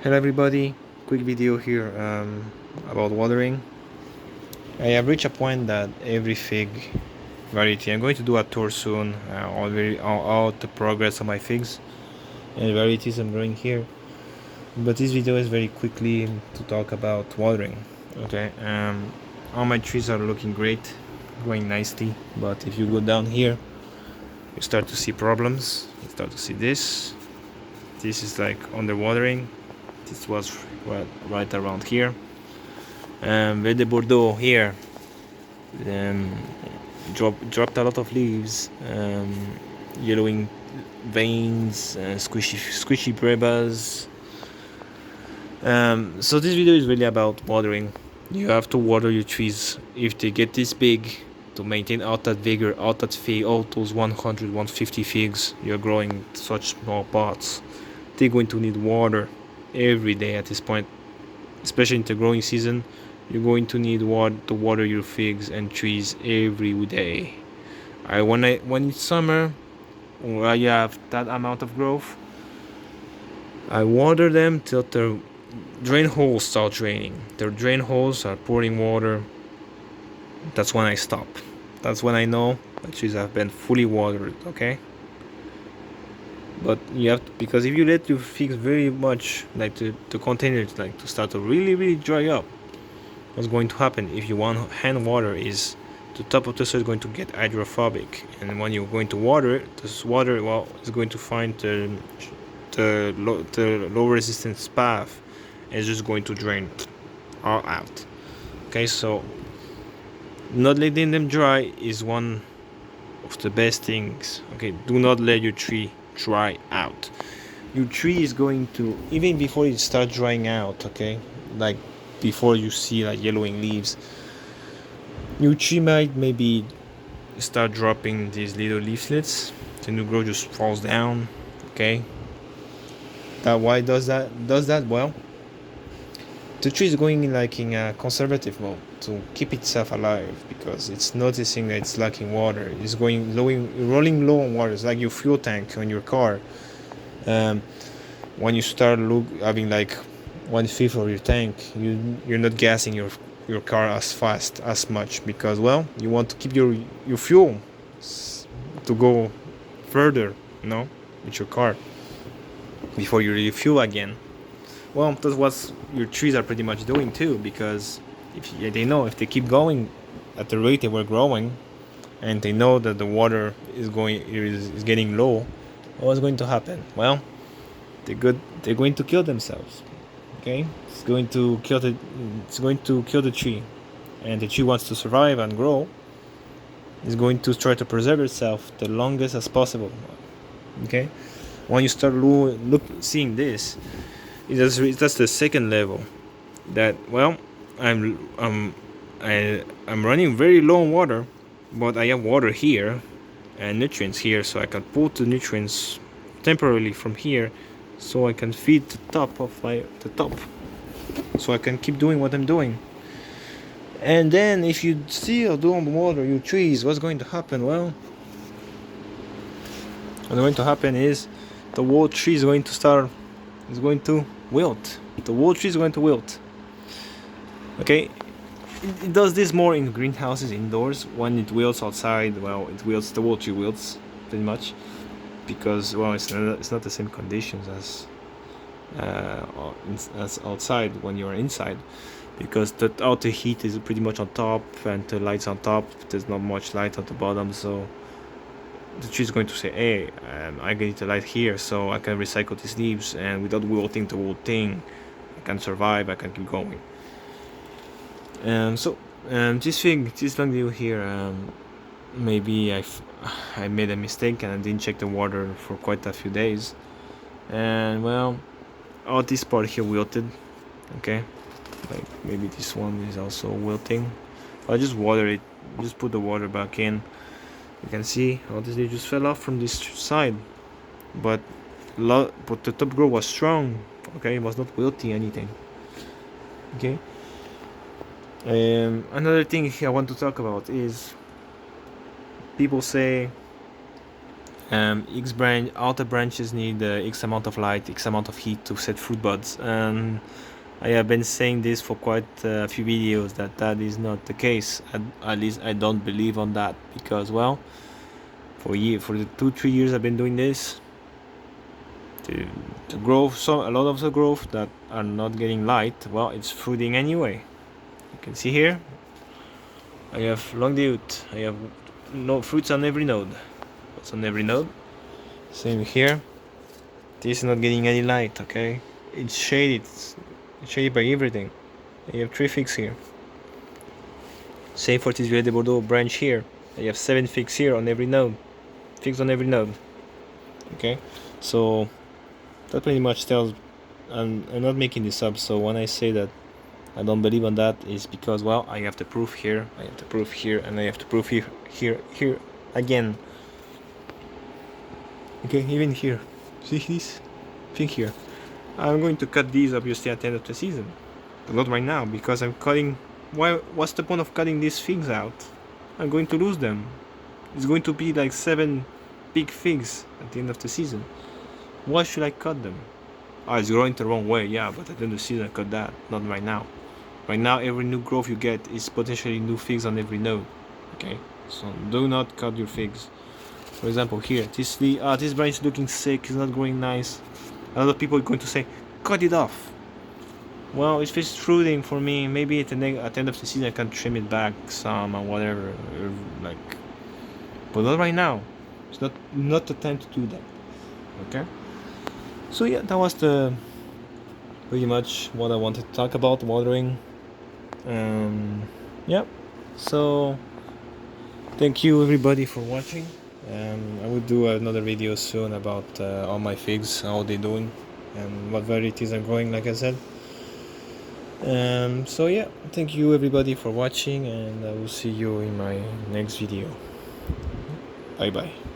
Hello everybody, quick video here about watering. I have reached a point that every fig variety, I'm going to do a tour soon, all the progress of my figs and varieties I'm growing here. But this video is very quickly to talk about watering. Okay, all my trees are looking great, growing nicely, but if you go down here, you start to see problems. You start to see this. This is like underwatering. This was right around here. Verde Bordeaux here dropped a lot of leaves, yellowing veins, squishy brebas. So this video is really about watering. You have to water your trees if they get this big to maintain out that vigor, out that fig, all those 100, 150 figs you're growing such small pots. They're going to need water every day at this point, especially in the growing season. You're going to need to water your figs and trees every day. When it's summer, when you have that amount of growth, I water them till their drain holes start draining. Their drain holes are pouring water. That's when I stop. That's when I know the trees have been fully watered. Okay. But you have to, because if you let your figs very much like the containers like to start to really dry up, what's going to happen if you want hand water is the top of the soil is going to get hydrophobic, and when you're going to water it, this water is going to find the low resistance path and it's just going to drain all out. Okay, so not letting them dry is one of the best things. Okay, do not let your tree dry out. Your tree is going to, even before it starts drying out, okay, like before you see like yellowing leaves, your tree might maybe start dropping these little leaflets. The new growth just falls down. Okay, why does that? Well, the tree is going like in a conservative mode to keep itself alive because it's noticing that it's lacking water. It's rolling low on water. It's like your fuel tank on your car. When you start having like 1/5 of your tank, you're not gassing your car as fast as much because, well, you want to keep your fuel to go further, with your car before you refuel again. Well, that's what your trees are pretty much doing too, because they know if they keep going at the rate they were growing, and they know that the water is getting low, what's going to happen? Well, they're going to kill themselves. Okay, it's going to kill the tree, and the tree wants to survive and grow. It's going to try to preserve itself the longest as possible. Okay, when you start seeing this, that's the second level. That, well, I'm running very low on water, but I have water here and nutrients here, so I can pull the nutrients temporarily from here, so I can feed the top, so I can keep doing what I'm doing. And then if you still don't water your trees, what's going to happen? Well, what's going to happen is the whole tree is going to wilt. The whole tree is going to wilt. Okay, it does this more in greenhouses indoors. When it wilts outside, well, the whole tree wilts pretty much, because, well, it's not the same conditions as outside when you're inside, because the heat is pretty much on top and the light's on top. There's not much light at the bottom, so the tree is going to say, hey, I need the light here so I can recycle these leaves, and without wilting the whole thing, I can survive, I can keep going. This long video here, maybe I made a mistake and I didn't check the water for quite a few days, and, well, all this part here wilted. Okay, like maybe this one is also wilting. I just water it, just put the water back in. You can see all this leaf just fell off from this side, but the top growth was strong. Okay, it was not wilting anything. Okay. Another thing I want to talk about is, people say X branch, outer branches need X amount of light, X amount of heat to set fruit buds, and I have been saying this for quite a few videos that is not the case. At least I don't believe on that, because well, for the 2-3 years I've been doing this, to grow a lot of the growth that are not getting light, well, it's fruiting anyway. You can see here I have long diut, I have no fruits on every node. What's on every node? Same here. This is not getting any light, okay? It's shaded. It's shaded by everything. I have 3 figs here. Same for this Violet de Bordeaux branch here. I have 7 figs here on every node. Figs on every node. Okay? So that pretty much tells, and I'm not making this up, so when I say that I don't believe on that, is because, well, I have the proof here, I have the proof here, and I have the proof here again. Okay, even here. See this thing here? I'm going to cut these obviously at the end of the season, but not right now, because I'm cutting. What's the point of cutting these figs out? I'm going to lose them. It's going to be like 7 big figs at the end of the season. Why should I cut them? Oh, it's growing the wrong way, yeah, but at the end of the season I cut that, not right now. Right now every new growth you get is potentially new figs on every node. Okay, so do not cut your figs. For example, here, this branch is looking sick, it's not growing nice. A lot of people are going to say, cut it off. Well, if it's fruiting for me, maybe at the end of the season I can trim it back some or whatever, like. But not right now. It's not the time to do that. Okay. So yeah, that was pretty much what I wanted to talk about watering. Yeah. So thank you everybody for watching. I will do another video soon about all my figs, how they doing, and what varieties I'm growing, like I said. So yeah, thank you everybody for watching, and I will see you in my next video. Bye bye.